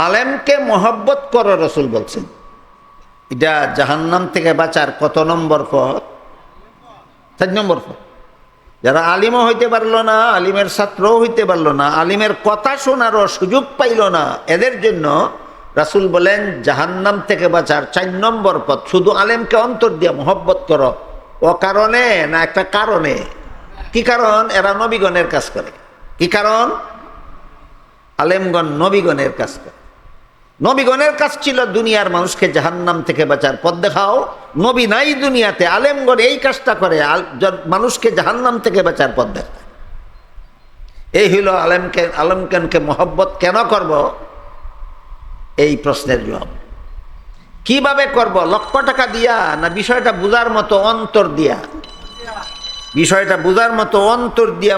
আলেমকে মহব্বত করো রসুল বলছেন। এটা জাহান্নাম থেকে বাঁচার কত নম্বর পথ? 4 নম্বর পথ। যারা আলিমও হইতে পারলো না, আলিমের ছাত্রও হইতে পারলো না, আলিমের কথা শোনারও সুযোগ পাইল না, এদের জন্য রাসূল বলেন জাহান্নাম থেকে বাঁচার 4 নম্বর পথ শুধু আলেমকে অন্তর দিয়ে মহব্বত করো। ও কারণে না একটা কারণে। কি কারণ? এরা নবীগণের কাজ করে। কি কারণ? আলেমগণ নবীগণের কাজ করে। নবীগণের কাজ ছিল দুনিয়ার মানুষকে জাহান্নাম থেকে বাঁচার পথ দেখাও। নবী নাই দুনিয়াতে, আলেমগণ এই কাজটা করে, মানুষকে জাহান্নাম থেকে বাঁচার পথ দেখায়। এই হইল আলেমগণকে মহব্বত কেন করব, এই প্রশ্নের জবাব। কিভাবে করব? লক্ষ টাকা দিয়া না বিষয়টা বুঝার মতো অন্তর দিয়া? বিষয়টা বুঝার মতো অন্তর দিয়া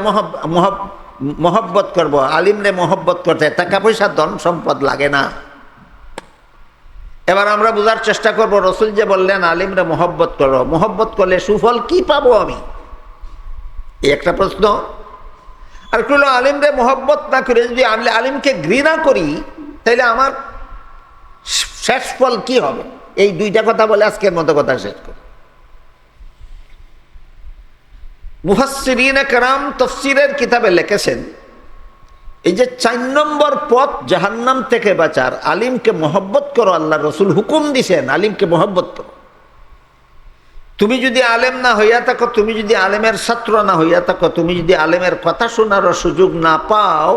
মহব্বত করব। আলিমরে মহব্বত করতে টাকা পয়সা ধন সম্পদ লাগে না। এবার আমরা বোঝার চেষ্টা করব, রসুল যে বললেন আলিমরে মহব্বত করো, মহব্বত করলে সুফল কি পাবো আমি? এই একটা প্রশ্ন। আর কোনো আলিমরে মহব্বত না করে যদি আমি আলিমকে ঘৃণা করি, তাহলে আমার শেষ ফল কি হবে? এই দুইটা কথা বলে আজকের মতো কথা শেষ করি। মুফাসসিরিনে কেরাম তাফসীরের কিতাবে লিখেছেন, এই যে 4 নম্বর পথ জাহান্নাম থেকে বাঁচার, আলিমকে মহব্বত করো, আল্লাহ রসুল হুকুম দিছেন আলিমকে মহব্বত করো। তুমি যদি আলেম না হইয়া থাকো, তুমি যদি আলেমের ছাত্র না হইয়া থাকো, তুমি যদি আলেমের কথা শোনারও সুযোগ না পাও,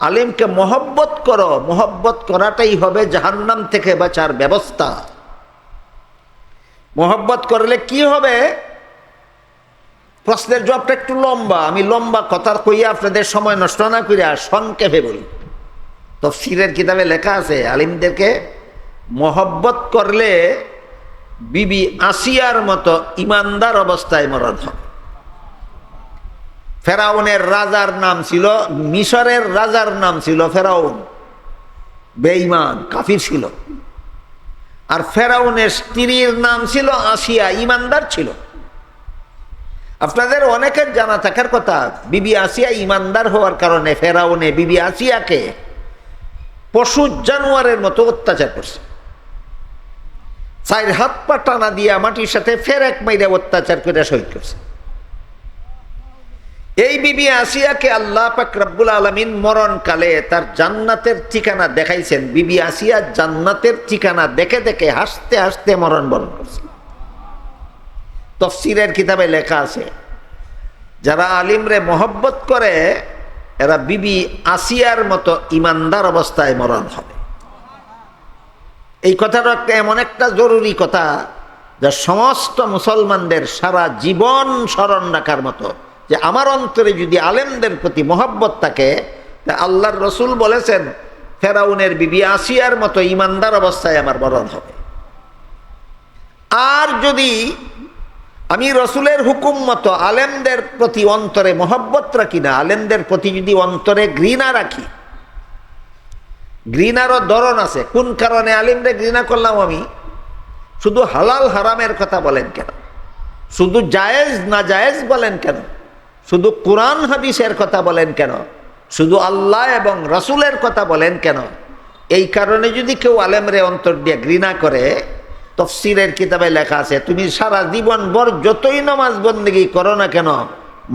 আলিমকে মহব্বত করো। মহব্বত করাটাই হবে জাহান্নাম থেকে বাঁচার ব্যবস্থা। মহব্বত করলে কি হবে? প্রশ্নের জবাবটা একটু লম্বা, আমি লম্বা কথা কইয়া আপনাদের সময় নষ্ট না করিয়া সংক্ষেপে বলি। তাফসীরের কিতাবে লেখা আছে আলিমদেরকে মহব্বত করলে বিবি আসিয়ার মতো ইমানদার অবস্থায় মরণ হবে। ফেরাউনের রাজার নাম ছিল, মিশরের রাজার নাম ছিল ফেরাউন, বেঈমান কাফির ছিল। আর ফেরাউনের স্ত্রীর নাম ছিল আসিয়া, ইমানদার ছিল। আপনাদের অনেকের জানা থাকার কথা, বিবি আসিয়া ইমানদার হওয়ার কারণে ফেরাউনে বিবি আসিয়াকে পশু জানোয়ারের মতো অত্যাচার করছে। 4 হাত পা টানা দিয়া মাটির সাথে ফেরেক মাইরা অত্যাচার করে শহীদ করছে। এই বিবি আসিয়াকে আল্লাহ পাক রব্বুল আলামিন মরণকালে তার জান্নাতের ঠিকানা দেখাইছেন। বিবি আসিয়া জান্নাতের ঠিকানা দেখে দেখে হাসতে হাসতে মরণবরণ করছে। তাফসীরের কিতাবে লেখা আছে, যারা আলিমরে মহব্বত করে এরা বিবি আসিয়ার মতো ইমানদার অবস্থায় মরণ হবে। এই কথাটা এমন একটা জরুরি কথা যা সমস্ত মুসলমানদের সারা জীবন স্মরণ রাখার মতো, যে আমার অন্তরে যদি আলেমদের প্রতি মহব্বত থাকে, আল্লাহর রসুল বলেছেন ফেরাউনের বিবি আসিয়ার মতো ইমানদার অবস্থায় আমার মরণ হবে। আর যদি আমি রসুলের হুকুম মতো আলেমদের প্রতি অন্তরে মহব্বত রাখি না, আলেমদের প্রতি যদি অন্তরে ঘৃণা রাখি, ঘৃণারও ধরন আছে। কোন কারণে আলিমরে ঘৃণা করলাম আমি? শুধু হালাল হারামের কথা বলেন কেন? শুধু জায়েজ না জায়েজ বলেন কেন? শুধু কোরআন হাদিসের কথা বলেন কেন? শুধু আল্লাহ এবং রসুলের কথা বলেন কেন? এই কারণে যদি কেউ আলেমরে অন্তর দিয়ে ঘৃণা করে, তাফসীরের কিতাবে লেখা আছে তুমি সারা জীবন ভর যতই নামাজ বন্দেগী করো না কেন,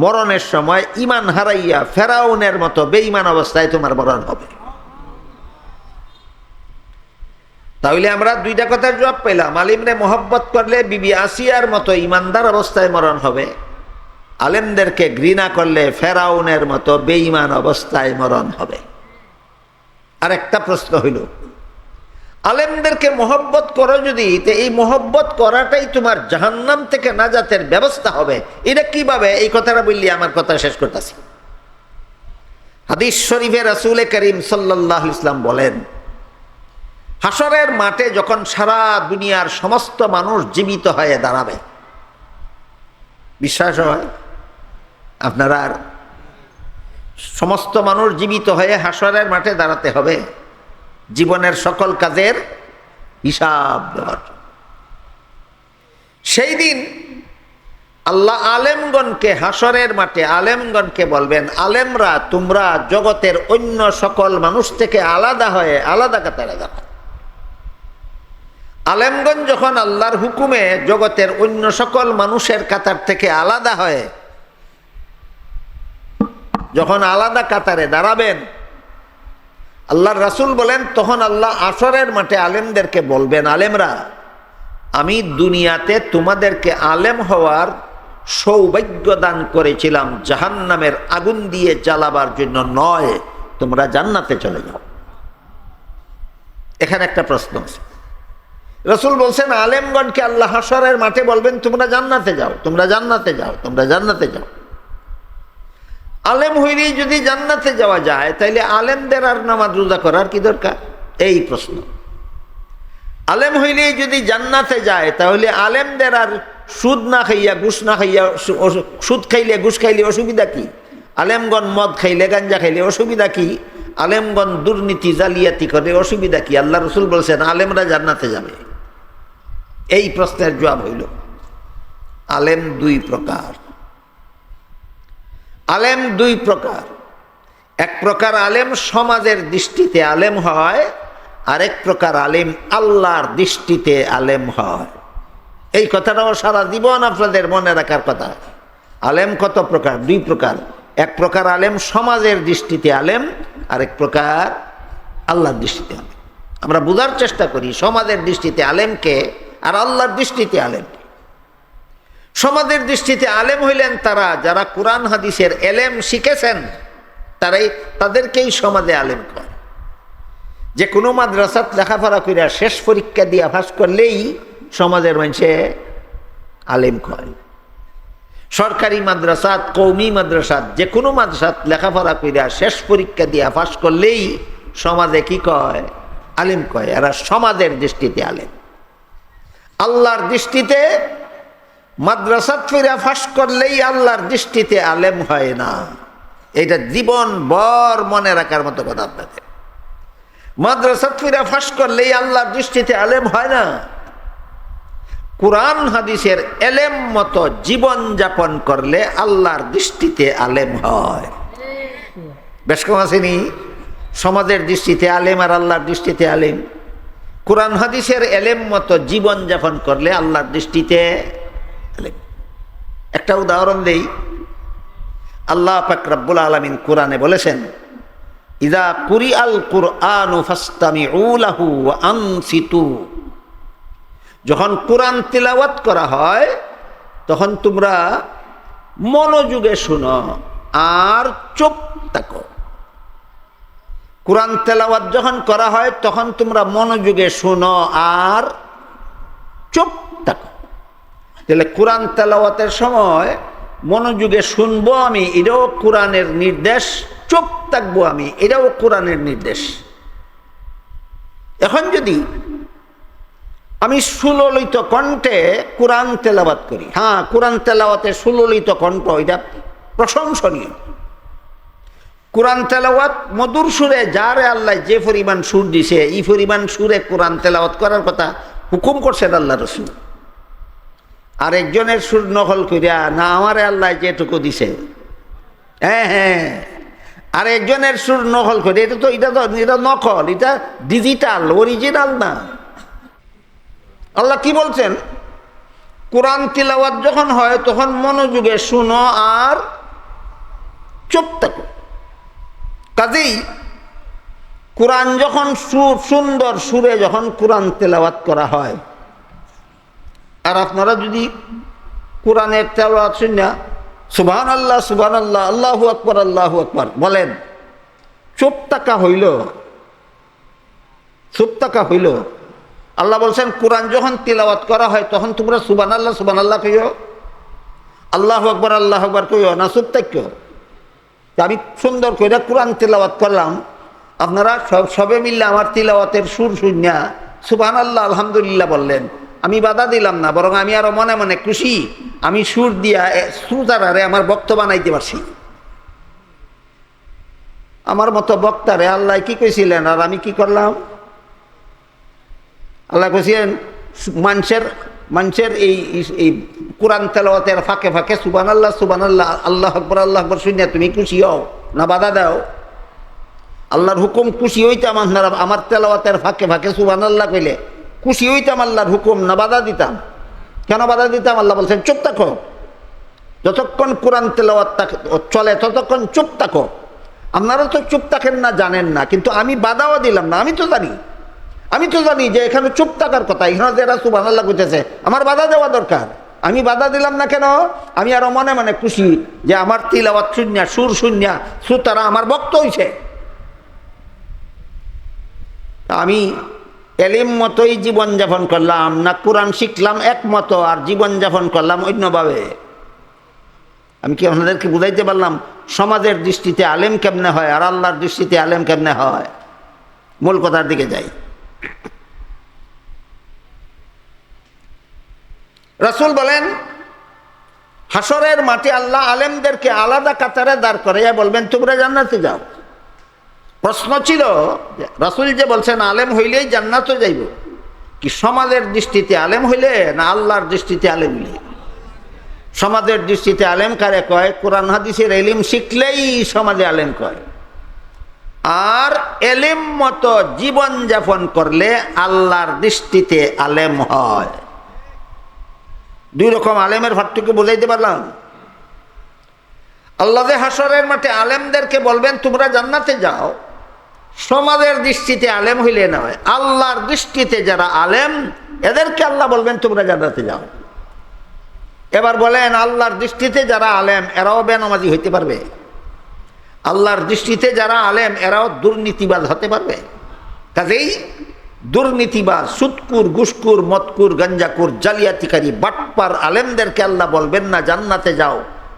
মরণের সময় ইমান হারাইয়া ফেরাউনের মতো বেঈমান অবস্থায় তোমার মরণ হবে। তাহলে আমরা 2টা কথার জবাব পেলাম। আলিমরে মহব্বত করলে বিবি আসিয়ার মতো ইমানদার অবস্থায় মরণ হবে, আলেমদেরকে ঘৃণা করলে ফেরাউনের মতো বেঈমান অবস্থায় মরণ হবে। আর একটা প্রশ্ন হইল, আলেমদেরকে মহব্বত করো যদি, তো এই মহব্বত করাটাই তোমার জাহান্নাম থেকে নাজাতের ব্যবস্থা হবে। এটা কিভাবে? এই কথাটা বললি আমার কথা শেষ করতেছি। হাদিস শরীফে রাসূল করিম সাল্লাল্লাহু আলাইহি ওয়াসাল্লাম বলেন, হাসরের মাঠে যখন সারা দুনিয়ার সমস্ত মানুষ জীবিত হয়ে দাঁড়াবে, বিশ্বাস হয় আপনারা? আর সমস্ত মানুষ জীবিত হয়ে হাসরের মাঠে দাঁড়াতে হবে জীবনের সকল কাজের হিসাব দেওয়ার। সেই দিন আল্লাহ আলেমগণকে হাসরের মাঠে আলেমগণকে বলবেন, আলেমরা তোমরা জগতের অন্য সকল মানুষ থেকে আলাদা হয়ে আলাদা কাতারে দাঁড়াও। আলেমগণ যখন আল্লাহর হুকুমে জগতের অন্য সকল মানুষের কাতার থেকে আলাদা হয়ে যখন আলাদা কাতারে দাঁড়াবেন, আল্লাহর রাসূল বলেন তখন আল্লাহ আসরের মাঠে আলেমদেরকে বলবেন, আলেমরা আমি দুনিয়াতে তোমাদেরকে আলেম হওয়ার সৌভাগ্য দান করেছিলাম জাহান্নামের আগুন দিয়ে জ্বালাবার জন্য নয়, তোমরা জান্নাতে চলে যাও। এখানে একটা প্রশ্ন আছে। রাসূল বলছেন আলেমগণকে আল্লাহ হাসরের মাঠে বলবেন তোমরা জান্নাতে যাও, তোমরা জান্নাতে যাও, তোমরা জান্নাতে যাও। আলেম হইলেই যদি জান্নাতে যাওয়া যায় তাইলে আলেমদের আর নামাজ রোজা করার কি দরকার? এই প্রশ্ন। আলেম হইলেই যদি জান্নাতে যায় তাহলে আলেমদের আর সুদ না খাইয়া ঘুষ না খাইয়া, সুদ খাইলে ঘুষ খাইলে অসুবিধা কি? আলেমগণ মদ খাইলে গাঞ্জা খাইলে অসুবিধা কি? আলেমগণ দুর্নীতি জালিয়াতি করে অসুবিধা কি? আল্লাহ রাসূল বলছেন আলেমরা জান্নাতে যাবে। এই প্রশ্নের জবাব হইল আলেম দুই প্রকার। আলেম দুই প্রকার। এক প্রকার আলেম সমাজের দৃষ্টিতে আলেম হয়, আরেক প্রকার আলেম আল্লাহর দৃষ্টিতে আলেম হয়। এই কথাটাও সারা জীবন আপনাদের মনে রাখার কথা। আলেম কত প্রকার? দুই প্রকার। এক প্রকার আলেম সমাজের দৃষ্টিতে আলেম, আরেক প্রকার আল্লাহর দৃষ্টিতে আলেম। আমরা বোঝার চেষ্টা করি সমাজের দৃষ্টিতে আলেমকে আর আল্লাহর দৃষ্টিতে আলেমকে। সমাজের দৃষ্টিতে আলেম হইলেন তারা যারা কোরআন হাদিসের এলেম শিখেছেন, তাদেরকেই সমাজে আলেম কয়। যে কোনো মাদ্রাসাত লেখাপড়া করিয়া শেষ পরীক্ষা দিয়া পাস করলেই সমাজের মানুষে আলেম কয়। সরকারি মাদ্রাসাত, কওমি মাদ্রাসাত, যে কোনো মাদ্রাসাত লেখাপড়া করিয়া শেষ পরীক্ষা দিয়া পাস করলেই সমাজে কি কয়? আলেম কয়। এরা সমাজের দৃষ্টিতে আলেম। আল্লাহর দৃষ্টিতে মাদ্রাসাত ফিরা ফাঁস করলেই আল্লাহর দৃষ্টিতে আলেম হয় না। এটা জীবন ভর মনে রাখার মতো কথা আপনাদের। মাদ্রাসাত ফিরা ফাঁস করলেই আল্লাহর দৃষ্টিতে আলেম হয় না। কোরআন হাদিসের এলেম মতো জীবন যাপন করলে আল্লাহর দৃষ্টিতে আলেম হয়। বেশ কম আসেনি? সমাজের দৃষ্টিতে আলেম আর আল্লাহর দৃষ্টিতে আলেম। কোরআন হাদিসের এলেম মতো জীবন যাপন করলে আল্লাহর দৃষ্টিতে আলেম। একটা উদাহরণ দেই। আল্লাহ পাক রব্বুল আলামিন কোরআনে বলেছেন, ইযা কুরিআল কুরআনু ফাসতামিউ লাহু ওয়া আনসিতু। যখন কোরআন তিলাওয়াত করা হয় তখন তোমরা মনোযোগে শুনো আর চুপ থাকো। কোরআন তেলাওয়াত যখন করা হয় তখন তোমরা মনোযোগে শুনো আর চুপ থাকো। তাহলে কোরআন তেলাওয়াতের সময় মনোযোগে শুনবো আমি, এটাও কোরআনের নির্দেশ। চুপ থাকবো আমি, এটাও কোরআনের নির্দেশ। এখন যদি আমি সুললিত কণ্ঠে কোরআন তেলাওয়াত করি, হ্যাঁ কোরআন তেলাওয়াতের সুললিত কণ্ঠ এটা প্রশংসনীয়। কোরআন তেলাওয়াত মধুর সুরে, যারে আল্লাহ যে পরিমাণ সুর দিছে এই পরিমাণ সুরে কোরআন তেলাওয়াত করার কথা হুকুম করছেন আল্লাহ রাসূল। আর একজনের সুর নকল করিয়া না, আমারে আল্লাহ যেটুকু দিছে, হ্যাঁ হ্যাঁ, আর একজনের সুর নকল করে, এটা নকল, এটা ডিজিটাল, অরিজিনাল না। আল্লাহ কি বলছেন? কোরআন তিলাওয়াত যখন হয় তখন মনোযোগে শুনো আর চুপ থাকো। কাজেই কোরআন যখন সুন্দর সুরে যখন কোরআন তেলাওয়াত করা হয়, আর আপনারা যদি কোরআনের তেলাওয়াত শুনে সুবহানাল্লাহ সুবহানাল্লাহ আল্লাহু আকবার আল্লাহু আকবার বলেন, চুপ থাকা হইল, চুপ থাকা হইল। আল্লাহ বলছেন কোরআন যখন তিলাওয়াত করা হয় তখন তোমরা সুবহানাল্লাহ সুবহানাল্লাহ কইও, আল্লাহু আকবার আল্লাহু আকবার কইও না, চুপ থাকো। আমি সুন্দর করে কোরআন তিলাওয়াত করলাম, আপনারা সবে মিললে আমার তিলাওয়াতের সুর শুনিয়া সুবহানাল্লাহ আলহামদুলিল্লাহ বললেন, আমি বাধা দিলাম না, বরং আমি আরো মনে মনে খুশি, আমি সুর দিয়া শ্রোতারে আমার বক্তা বানাইতে পারছি। আমার মতো বক্তারে আল্লাহ কি কইছিলেন আর আমি কি করলাম? আল্লাহ কইছিলেন মানুষের এই কোরআন তেলাওয়াতের ফাঁকে ফাঁকে সুবহানাল্লাহ সুবহানাল্লাহ আল্লাহ আকবার শুনিয়া তুমি খুশি হও না বাধা দাও? আল্লাহর হুকুম খুশি হইতাম আপনারা আমার তেলাওয়াতের ফাঁকে ফাঁকে সুবহানাল্লাহ কইলে খুশি হইতাম আল্লাহর হুকুম না বাধা দিতাম? কেন বাধা দিতাম? আল্লাহ বলছেন চুপ থাকো, যতক্ষণ কোরআন তেলাওয়াত চলে ততক্ষণ চুপ থাকো। আপনারা তো চুপ থাকেন না, জানেন না, কিন্তু আমি বাধাও দিলাম না। আমি তো জানি যে এখানে চুপ থাকার কথা, এখানে যারা সুবহানাল্লাহ কইতেছে আমার বাধা দেওয়া দরকার। আমি বাধা দিলাম না কেন? আমি আরো মনে মনে খুশি যে আমার তিলাওয়াত শূন্য, সুর শূন্য, শ্রোতারা আমার ভক্ত হইছে। আমি এলিম মতোই জীবনযাপন করলাম না কোরআন শিখলাম একমত আর জীবনযাপন করলাম অন্যভাবে? আমি কি আপনাদেরকে বুঝাইতে পারলাম সমাজের দৃষ্টিতে আলেম কেমনে হয় আর আল্লাহর দৃষ্টিতে আলেম কেমনে হয়? মূল কথার দিকে যাই। রাসূল বলেন হাসরের মাঠে আল্লাহ আলেমদেরকে আলাদা কাতারে দাঁড় করাইয়া বলবেন তোমরা জান্নাতে যাও। প্রশ্ন ছিল রাসূল যে বলছেন আলেম হইলেই জান্নাতে যাইব, কি সমাজের দৃষ্টিতে আলেম হইলে না আল্লাহর দৃষ্টিতে আলেম হইলে? সমাজের দৃষ্টিতে আলেম কারে কয়? কোরআন হাদিসের এলিম শিখলেই সমাজে আলেম কয়। আর এলিম মতো জীবন যাপন করলে আল্লাহর দৃষ্টিতে আলেম হয়। দুই রকম আলেমের পার্থক্য বুঝাইতে পারলাম? আল্লাহ যে হাসরের মাঠে আলেমদেরকে বলবেন তোমরা জান্নাতে যাও, সমাজের দৃষ্টিতে আলেম হইলে নয়, আল্লাহর দৃষ্টিতে যারা আলেম এদেরকে আল্লাহ বলবেন তোমরা জান্নাতে যাও। এবার বলেন আল্লাহর দৃষ্টিতে যারা আলেম এরাও বেনামাজি হইতে পারবে? আল্লাহর দৃষ্টিতে যারা আলেম এরাও দুর্নীতিবাজ হতে পারবে? কাজেই দুর্নীতিবাজ, সুদকুর, ঘুষকুর, মদকুর, গঞ্জাকুর, জালিয়াতিকারী, বাটপার আলেমদেরকে আল্লাহ বলবেন না জান্নাতে যাও,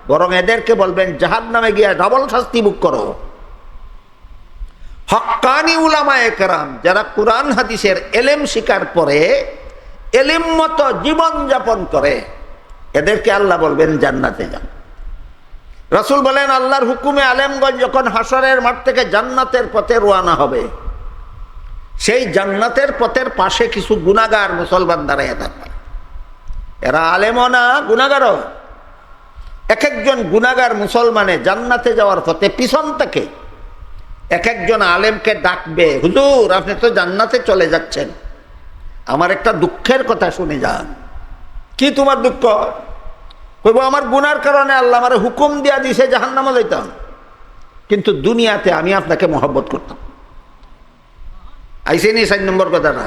বরং এদেরকে বলবেন জাহান্নামে গিয়ে ডাবল শাস্তি ভোগ করো। হক্কানি উলামায়ে কেরাম যারা কোরআন হাদিসের এলেম শিকার পরে এলিম মতো জীবন যাপন করে এদেরকে আল্লাহ বলবেন জান্নাতে যাও। রাসূল বলেন আল্লাহর হুকুমে আলেমগঞ্জ যখন হাসরের মাঠ থেকে জান্নাতের পথে রওনা হবে, সেই জান্নাতের পথের পাশে কিছু গুনাহগার মুসলমান দাঁড়াইয়া থাকবে। এরা আলেমও না, গুনাহগারও। এক একজন গুনাহগার মুসলমানে জান্নাতে যাওয়ার পথে পিছন থেকে এক একজন আলেমকে ডাকবে, হুজুর আপনি তো জান্নাতে চলে যাচ্ছেন, আমার একটা দুঃখের কথা শুনে যান। কি তোমার দুঃখ? কইব আমার গুনার কারণে আল্লাহ আমার হুকুম দিয়া দিছে জাহান্নামে যাইতাম, কিন্তু দুনিয়াতে আমি আপনাকে মহব্বত করতাম। আইসেনি 4 নম্বর কথাটা।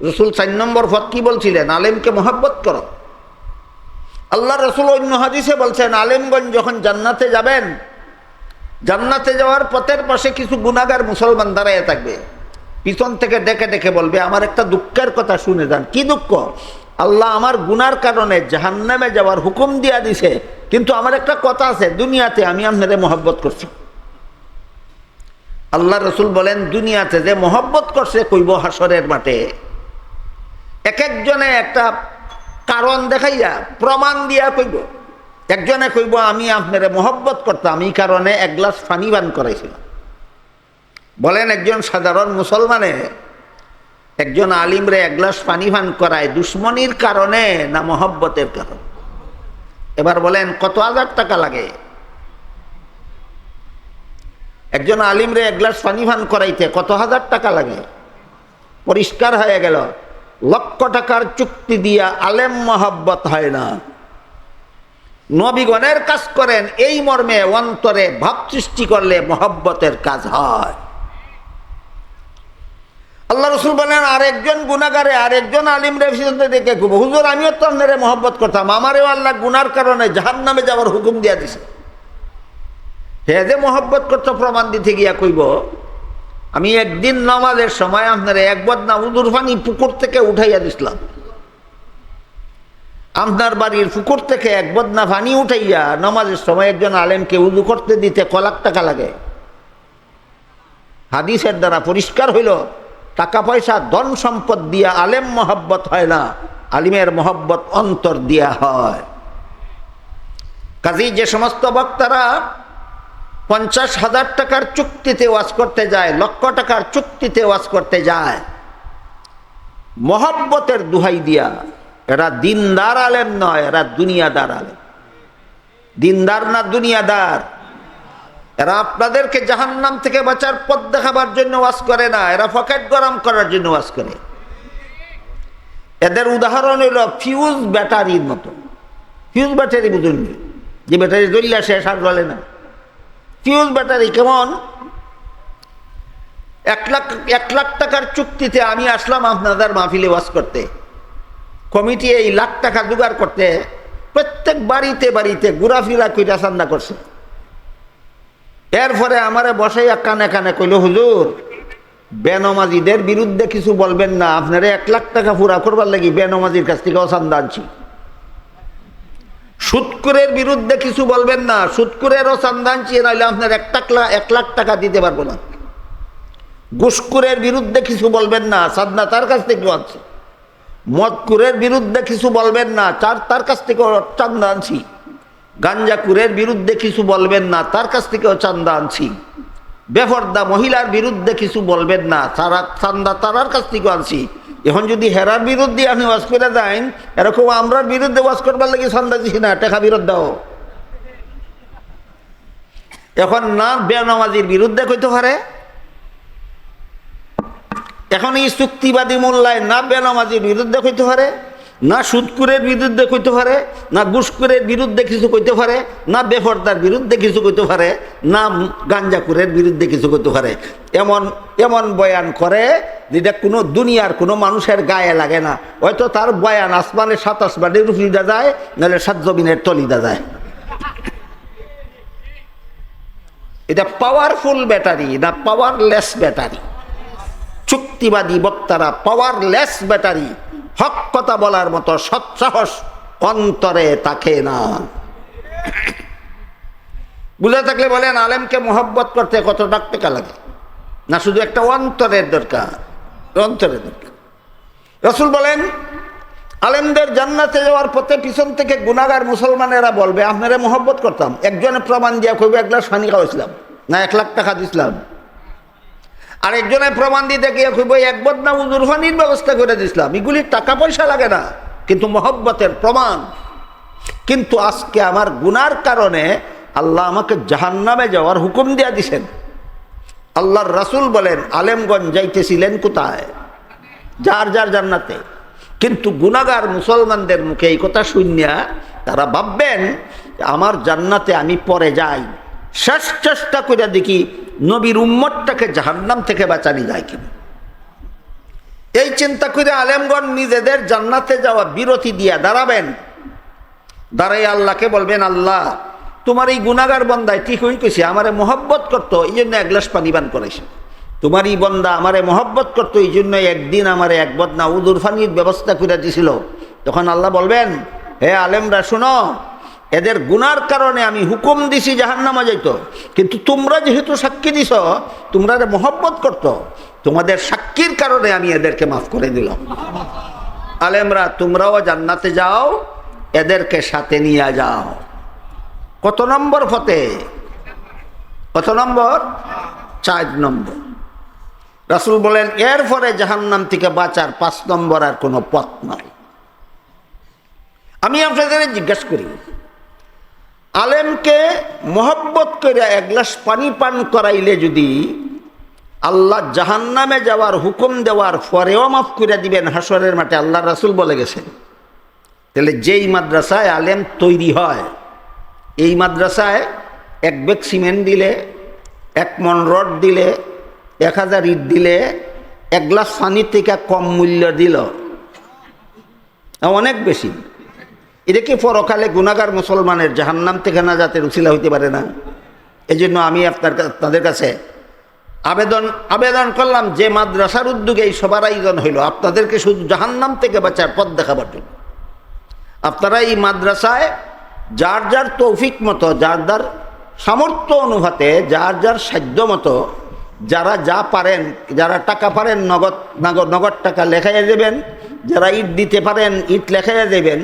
রাসূল 4 নম্বর পথ কি বলছিলেন? আলেমকে মহব্বত করো। আল্লাহ রাসূল অন্য হাদিসে বলছেন আলেমগঞ্জ যখন জান্নাতে যাবেন, জান্নাতে যাওয়ার পথের পাশে কিছু গুনাহগার মুসলমান দাঁড়াইয়া থাকবে, পিছন থেকে ডেকে ডেকে বলবে আমার একটা দুঃখের কথা শুনে যান। কি দুঃখ? আল্লাহ আমার গুনার কারণে জাহান্নামে যাওয়ার হুকুম দিয়া দিছে, কিন্তু আমার একটা কথা আছে, দুনিয়াতে আমি আপনাদের মহব্বত করছি। আল্লাহ রাসূল বলেন দুনিয়াতে যে মহব্বত করছে কইব হাসরের মাঠে এক একজনে একটা কারণ দেখাইয়া প্রমাণ দিয়া কইব। একজনে কইব আমি আপনারে মহব্বত করতাম, এই কারণে 1 গ্লাস পানি পান করাইছিলাম। বলেন একজন সাধারণ মুসলমানে একজন আলিমরে 1 গ্লাস পানি পান করায় দুশ্মনির কারণে না মহব্বতের কারণে? এবার বলেন কত হাজার টাকা লাগে একজন আলিমরে 1 গ্লাস পানি পান করাইতে? কত হাজার টাকা লাগে? পরিষ্কার হয়ে গেল লক্ষ টাকার চুক্তি দিয়া আলেম মহব্বত হয় না। নবীগণের কাজ করেন এই মর্মে অন্তরে ভাব সৃষ্টি করলে মহব্বতের কাজ হয়। আল্লাহ রাসূল বলেন আরেকজন গুনাহগারে আরেকজন আলিমরে পিছনে দেখে কইব হুজুর আমিও তো আপনারে মহব্বত করতাম, আমারেও আল্লাহ গুনার কারণে জাহান্নামে যাওয়ার হুকুম দিয়া দিছে। হে যে মহব্বত করতে প্রমাণ দিতে গিয়া কইব আমি একদিন নামাজের সময় আপনারে 1 বদনা উজুর পানি পুকুর থেকে উঠাইয়া দিছিলাম। আপনার বাড়ির পুকুর থেকে 1 বদনা পানি উঠাইয়া নামাজের সময় একজন আলেমকে উজু করতে দিতে ক লাখ টাকা লাগে? হাদিসের দ্বারা পরিষ্কার হইল টাকা পয়সা ধন সম্পদ দিয়া আলেম মহব্বত হয় না, আলিমের মহব্বত অন্তর দিয়া হয়। কাজেই যে সমস্ত বক্তারা 50,000 টাকার চুক্তিতে ওয়াজ করতে যায়, লক্ষ টাকার চুক্তিতে ওয়াজ করতে যায়, মহব্বতের দুহাই দিয়া এরা দিনদার আলেম নয়, এরা দুনিয়াদার আলেম। দিনদার না দুনিয়াদার? এরা আপনাদেরকে জাহান্নাম থেকে বাঁচার পথ দেখাবার জন্য ওয়াজ করে না, এরা পকেট গরম করার জন্য ওয়াজ করে। এদের উদাহরণ হলো ফিউজ ব্যাটারির মতো। ফিউজ ব্যাটারি বুঝুন, যে ব্যাটারি জ্বললে শেষ আর জ্বলে না। ফিউজ ব্যাটারি কেমন? 1 লাখ টাকার চুক্তিতে আমি আসলাম আপনাদের মাহফিলে ওয়াজ করতে। কমিটি এই লাখ টাকা জোগাড় করতে প্রত্যেক বাড়িতে বাড়িতে ঘোরাফেরা কইরা চান্দা করছে। এরপরে আমারে বসাইয়া কানে কানে কইল, হুজুর বেনমাজিদের বিরুদ্ধে কিছু বলবেন না, আপনারা 1 লাখ টাকা পুরা করবার লাগি বেনমাজির কাছ থেকেও চান্দা আনছি। সুদকুরের বিরুদ্ধে কিছু বলবেন না, সুদকুরেরও চান্দা আনছি, নাহলে আপনার 1 লাখ টাকা দিতে পারবো না। ঘুষকুরের বিরুদ্ধে কিছু বলবেন না, চান্দা তার কাছ থেকে আনছি। মদকুরের বিরুদ্ধে কিছু বলবেন না, তার কাছ থেকেও চান্দা আনছি। গাঞ্জাকুরের বিরুদ্ধে কিছু বলবেন না, তার কাছ থেকেও চান্দা আনছি। বেপরদা মহিলার বিরুদ্ধে কিছু বলবেন না, চান্দা তার কাছ থেকেও আনছি। এখন যদি হেরার বিরুদ্ধে আপনি ওয়াজ করে দেন, এরকম আমরার বিরুদ্ধে ওয়াজ করবার লাগে চান্দা দিছি না, টাকা বিরোধ দাও। এখন না বেনামাজির বিরুদ্ধে কইতে পারে, এখন এই চুক্তিবাদী মোল্লায় না বেনামাজির বিরুদ্ধে কইতে পারে, না সুদকুরের বিরুদ্ধে কইতে পারে, না ঘুষকুরের বিরুদ্ধে কিছু কইতে পারে, না বেপরদার বিরুদ্ধে কিছু কইতে পারে, না গাঞ্জাকুরের বিরুদ্ধে কিছু কইতে পারে। এমন এমন বয়ান করে যেটা কোনো দুনিয়ার কোনো মানুষের গায়ে লাগে না। হয়তো তার বয়ান আসমানের 7 আসমানের উপরিদা যায়, নাহলে 7 জমিনের তলিদা যায়। এটা পাওয়ারফুল ব্যাটারি না পাওয়ারলেস ব্যাটারি? চুক্তিবাদী বক্তারা পাওয়ারলেস ব্যাটারি। হক কথা বলার মতো সৎসাহস অন্তরে থাকে না। বুঝে থাকলে বলেন, আলেমকে মোহব্বত করতে কত টাকা লাগে? না শুধু একটা অন্তরের দরকার, অন্তরের দরকার। রাসূল বলেন, আলেমদের জান্নাতে যাওয়ার পথে পিছন থেকে গুনাহগার মুসলমানেরা বলবে, আপনারা মোহব্বত করতাম, একজনে প্রমাণ দিয়া কইবে 1 গ্লাস পানি খাওয়াইছিলাম, না 1 লাখ টাকা দিছিলাম। আর একজনে প্রমাণ দিতে গিয়ে কইব 1 বদনা উজুর পানির ব্যবস্থা করে দিছিলাম। এগুলি টাকা পয়সা লাগে না, কিন্তু মোহব্বতের প্রমাণ। কিন্তু আজকে আমার গুনার কারণে আল্লাহ আমাকে জাহান্নামে যাওয়ার হুকুম দিয়া দিছেন। আল্লাহর রাসূল বলেন, আলেমগঞ্জ যাইতেছিলেন কোথায়? যার যার জান্নাতে। কিন্তু গুনাহগার মুসলমানদের মুখে এই কথা শুনিয়া তারা ভাববেন আমার জান্নাতে আমি পরে যাই, শেষ চেষ্টা করে দেখি নবীর উম্মতটাকে জাহান্নাম থেকে বাঁচানি যায় কিনা। এই চিন্তা করে আলেমগণ নিজেদের জান্নাতে যাওয়া বিরতি দিয়া দাঁড়াবেন। দাঁড়াই আল্লাহকে বলবেন, আল্লাহ তোমার এই গুনাহগার বন্দায় ঠিক হয়ে কইছে আমারে মোহব্বত করতো, এই জন্য 1 গ্লাস পানি পান করেছে। তোমার এই বন্দা আমারে মোহব্বত করতো, এই জন্য একদিন আমারে 1 বদনা উজুর পানির ব্যবস্থা করে দিছিল। তখন আল্লাহ বলবেন, হে আলেমরা শোনো, এদের গুনার কারণে আমি হুকুম দিছি জাহান্নামে যাইতো, কিন্তু তোমরা যেহেতু সাক্ষী দিছ, তোমরা মোহব্বত করতো, তোমাদের সাক্ষীর কারণে আমি এদেরকে মাফ করে দিলাম। আলেমরা তোমরাও জান্নাতে যাও, এদেরকে সাথে নিয়ে যাও। কত নম্বর ফতে? কত নম্বর? 4 নম্বর। রাসূল বলেন, এরপরে জাহান্নাম থেকে বাঁচার 5 নম্বর আর কোনো পথ নাই। আমি আপনাদের জিজ্ঞাসা করি, আলেমকে মোহব্বত করে 1 গ্লাস পানি পান করাইলে যদি আল্লাহ জাহান্নামে যাওয়ার হুকুম দেওয়ার পরেও মাফ করে দিবেন হাসরের মাঠে, আল্লাহ রাসূল বলে গেছেন, তাহলে যেই মাদ্রাসায় আলেম তৈরি হয়, এই মাদ্রাসায় 1 ব্যাগ সিমেন্ট দিলে, 1 মন রড দিলে, 1000 ইট দিলে, 1 গ্লাস পানির থেকে কম মূল্য দিল, অনেক বেশি। এটা কি পরকালে গুনাহগার মুসলমানের জাহান্নাম থেকে নাজাতের উসিলা হইতে পারে না? এই জন্য আমি আপনাদের কাছে আবেদন করলাম, যে মাদ্রাসার উদ্যোগে এই সবার আয়োজন হইল, আপনাদেরকে শুধু জাহান্নাম থেকে বাঁচার পথ দেখাবার জন্য, আপনারা এই মাদ্রাসায় যার যার তৌফিক মতো, যার যার সামর্থ্য অনুপাতে, যার যার সাধ্য মতো, যারা যা পারেন, যারা টাকা পারেন নগদ টাকা লেখাইয়া দেবেন, যারা ইট দিতে পারেন ইট লেখাইয়া দেবেন,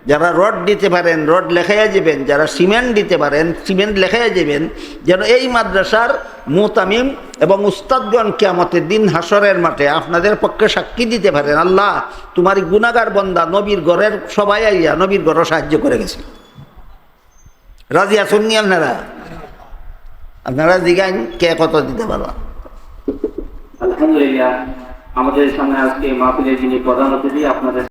যারা রড দিতে পারেন রড লেখাইয়া যাবেন, যারা সিমেন্ট দিতে পারেন সিমেন্ট লেখাইয়া যাবেন, যেন এই মাদ্রাসার মুতামিম এবং উস্তাদগণ কিয়ামতের দিন হাসরের মাঠে আপনাদের পক্ষে সাক্ষী দিতে পারেন, আল্লাহ তোমার গুনাহগার বান্দা নবীর ঘরের সবাই আইয়া নবীর ঘরও সাহায্য করে গেছে। রাজি আছেন নি আপনারা? আপনারা জিগান কে কত দিতে পারবা? আলহামদুলিল্লাহ, আমাদের সামনে আজকে মাহফিলের যিনি প্রধান অতিথি আপনাদের